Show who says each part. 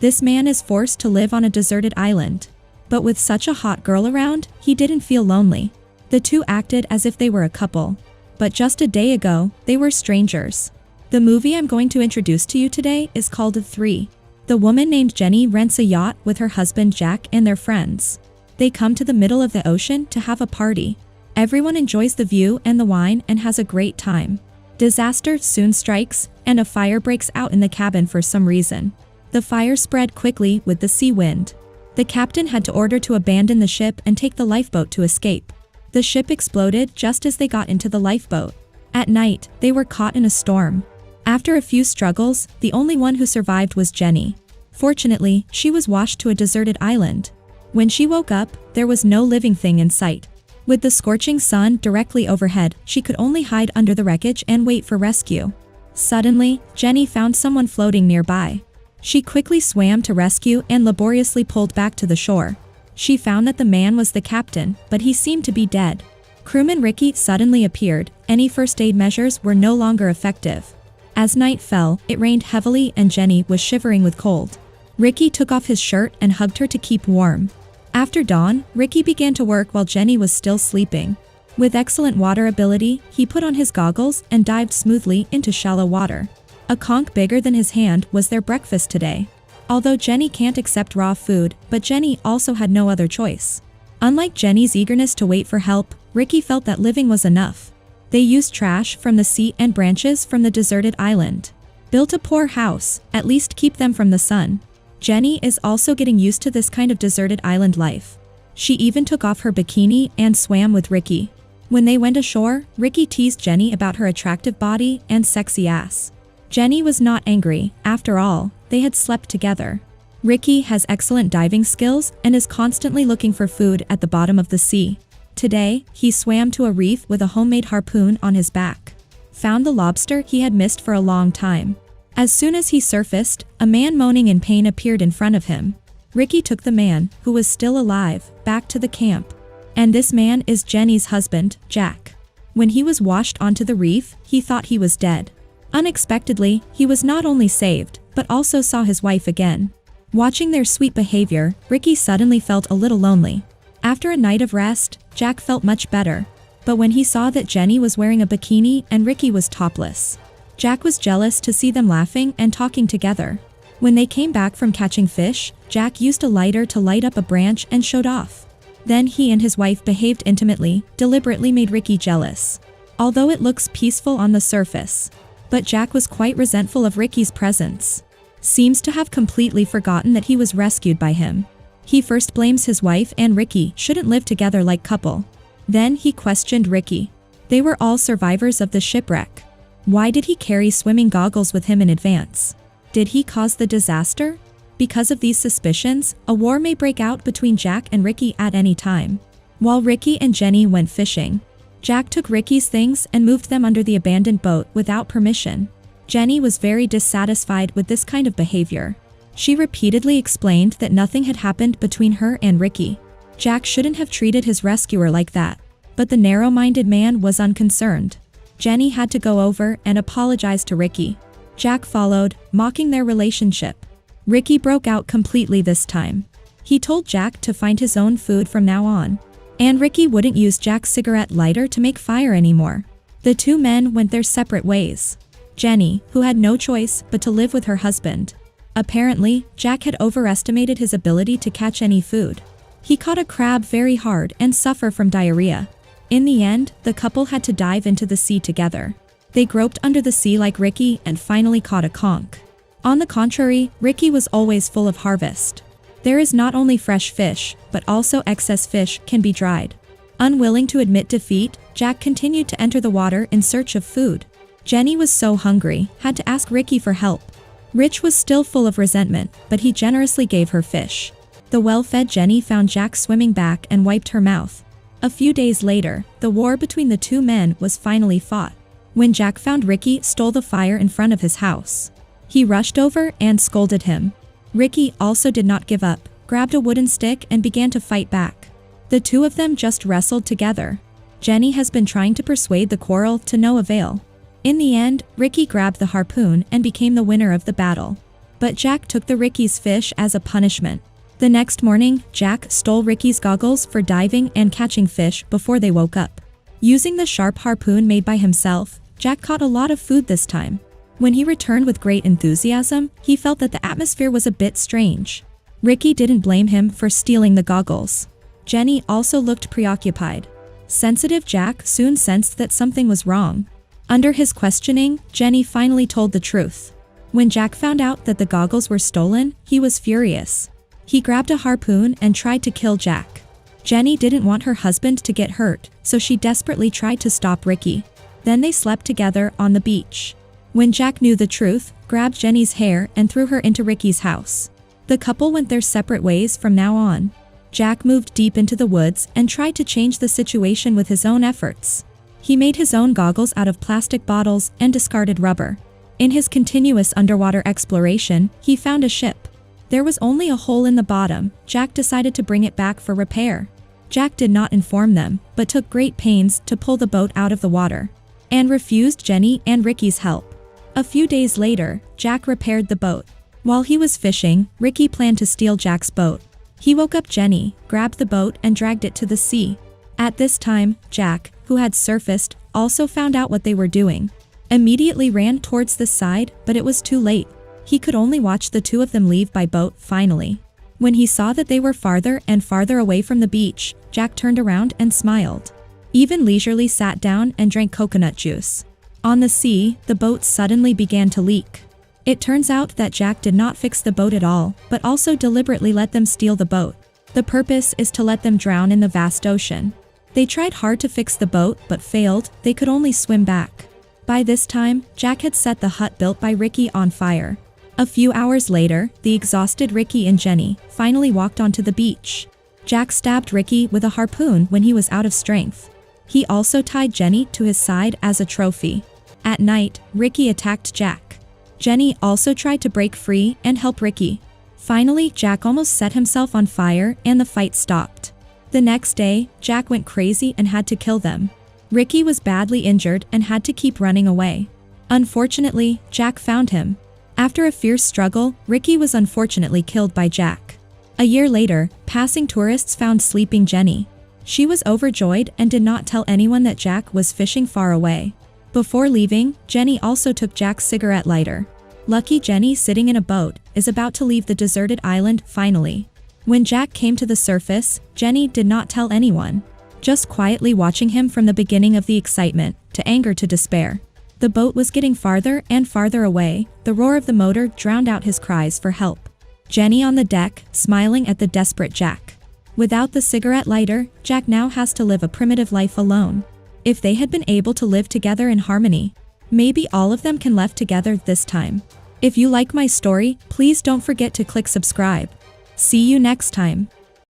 Speaker 1: This man is forced to live on a deserted island. But with such a hot girl around, he didn't feel lonely. The two acted as if they were a couple. But just a day ago, they were strangers. The movie I'm going to introduce to you today is called 3. The woman named Jenny rents a yacht with her husband Jack and their friends. They come to the middle of the ocean to have a party. Everyone enjoys the view and the wine and has a great time. Disaster soon strikes, and a fire breaks out in the cabin for some reason. The fire spread quickly with the sea wind. The captain had to order to abandon the ship and take the lifeboat to escape. The ship exploded just as they got into the lifeboat. At night, they were caught in a storm. After a few struggles, the only one who survived was Jenny. Fortunately, she was washed to a deserted island. When she woke up, there was no living thing in sight. With the scorching sun directly overhead, she could only hide under the wreckage and wait for rescue. Suddenly, Jenny found someone floating nearby. She quickly swam to rescue and laboriously pulled back to the shore. She found that the man was the captain, but he seemed to be dead. Crewman Ricky suddenly appeared. Any first aid measures were no longer effective. As night fell, it rained heavily and Jenny was shivering with cold. Ricky took off his shirt and hugged her to keep warm. After dawn, Ricky began to work while Jenny was still sleeping. With excellent water ability, he put on his goggles and dived smoothly into shallow water. A conch bigger than his hand was their breakfast today. Although Jenny can't accept raw food, but Jenny also had no other choice. Unlike Jenny's eagerness to wait for help, Ricky felt that living was enough. They used trash from the sea and branches from the deserted island. Built a poor house, at least keep them from the sun. Jenny is also getting used to this kind of deserted island life. She even took off her bikini and swam with Ricky. When they went ashore, Ricky teased Jenny about her attractive body and sexy ass. Jenny was not angry. After all, they had slept together. Ricky has excellent diving skills and is constantly looking for food at the bottom of the sea. Today, he swam to a reef with a homemade harpoon on his back. Found the lobster he had missed for a long time. As soon as he surfaced, a man moaning in pain appeared in front of him. Ricky took the man, who was still alive, back to the camp. And this man is Jenny's husband, Jack. When he was washed onto the reef, he thought he was dead. Unexpectedly, he was not only saved, but also saw his wife again. Watching their sweet behavior, Ricky suddenly felt a little lonely. After a night of rest, Jack felt much better. But when he saw that Jenny was wearing a bikini and Ricky was topless, Jack was jealous to see them laughing and talking together. When they came back from catching fish, Jack used a lighter to light up a branch and showed off. Then he and his wife behaved intimately, deliberately made Ricky jealous. Although it looks peaceful on the surface. But Jack was quite resentful of Ricky's presence. Seems to have completely forgotten that he was rescued by him. He first blames his wife and Ricky shouldn't live together like couple. Then he questioned Ricky. They were all survivors of the shipwreck. Why did he carry swimming goggles with him in advance? Did he cause the disaster? Because of these suspicions, a war may break out between Jack and Ricky at any time. While Ricky and Jenny went fishing, Jack took Ricky's things and moved them under the abandoned boat without permission. Jenny was very dissatisfied with this kind of behavior. She repeatedly explained that nothing had happened between her and Ricky. Jack shouldn't have treated his rescuer like that. But the narrow-minded man was unconcerned. Jenny had to go over and apologize to Ricky. Jack followed, mocking their relationship. Ricky broke out completely this time. He told Jack to find his own food from now on. And Ricky wouldn't use Jack's cigarette lighter to make fire anymore. The two men went their separate ways. Jenny, who had no choice but to live with her husband. Apparently, Jack had overestimated his ability to catch any food. He caught a crab very hard and suffered from diarrhea. In the end, the couple had to dive into the sea together. They groped under the sea like Ricky and finally caught a conch. On the contrary, Ricky was always full of harvest. There is not only fresh fish, but also excess fish can be dried. Unwilling to admit defeat, Jack continued to enter the water in search of food. Jenny was so hungry, had to ask Ricky for help. Rich was still full of resentment, but he generously gave her fish. The well-fed Jenny found Jack swimming back and wiped her mouth. A few days later, the war between the two men was finally fought. When Jack found Ricky stole the fire in front of his house, he rushed over and scolded him. Ricky also did not give up, grabbed a wooden stick and began to fight back. The two of them just wrestled together. Jenny has been trying to persuade the quarrel to no avail. In the end, Ricky grabbed the harpoon and became the winner of the battle. But Jack took the Ricky's fish as a punishment. The next morning, Jack stole Ricky's goggles for diving and catching fish before they woke up. Using the sharp harpoon made by himself, Jack caught a lot of food this time. When he returned with great enthusiasm, he felt that the atmosphere was a bit strange. Ricky didn't blame him for stealing the goggles. Jenny also looked preoccupied. Sensitive Jack soon sensed that something was wrong. Under his questioning, Jenny finally told the truth. When Jack found out that the goggles were stolen, he was furious. He grabbed a harpoon and tried to kill Jack. Jenny didn't want her husband to get hurt, so she desperately tried to stop Ricky. Then they slept together on the beach. When Jack knew the truth, grabbed Jenny's hair and threw her into Ricky's house. The couple went their separate ways from now on. Jack moved deep into the woods and tried to change the situation with his own efforts. He made his own goggles out of plastic bottles and discarded rubber. In his continuous underwater exploration, he found a ship. There was only a hole in the bottom. Jack decided to bring it back for repair. Jack did not inform them, but took great pains to pull the boat out of the water, and refused Jenny and Ricky's help. A few days later, Jack repaired the boat. While he was fishing, Ricky planned to steal Jack's boat. He woke up Jenny, grabbed the boat and dragged it to the sea. At this time, Jack, who had surfaced, also found out what they were doing. Immediately ran towards the side, but it was too late. He could only watch the two of them leave by boat finally. When he saw that they were farther and farther away from the beach, Jack turned around and smiled. Even leisurely sat down and drank coconut juice. On the sea, the boat suddenly began to leak. It turns out that Jack did not fix the boat at all, but also deliberately let them steal the boat. The purpose is to let them drown in the vast ocean. They tried hard to fix the boat but failed. They could only swim back. By this time, Jack had set the hut built by Ricky on fire. A few hours later, the exhausted Ricky and Jenny finally walked onto the beach. Jack stabbed Ricky with a harpoon when he was out of strength. He also tied Jenny to his side as a trophy. At night, Ricky attacked Jack. Jenny also tried to break free and help Ricky. Finally, Jack almost set himself on fire and the fight stopped. The next day, Jack went crazy and had to kill them. Ricky was badly injured and had to keep running away. Unfortunately, Jack found him. After a fierce struggle, Ricky was unfortunately killed by Jack. A year later, passing tourists found sleeping Jenny. She was overjoyed and did not tell anyone that Jack was fishing far away. Before leaving, Jenny also took Jack's cigarette lighter. Lucky Jenny, sitting in a boat, is about to leave the deserted island finally. When Jack came to the surface, Jenny did not tell anyone, just quietly watching him from the beginning of the excitement to anger to despair. The boat was getting farther and farther away. The roar of the motor drowned out his cries for help. Jenny on the deck, smiling at the desperate Jack. Without the cigarette lighter, Jack now has to live a primitive life alone. If they had been able to live together in harmony, maybe all of them can left together this time. If you like my story, please don't forget to click subscribe. See you next time.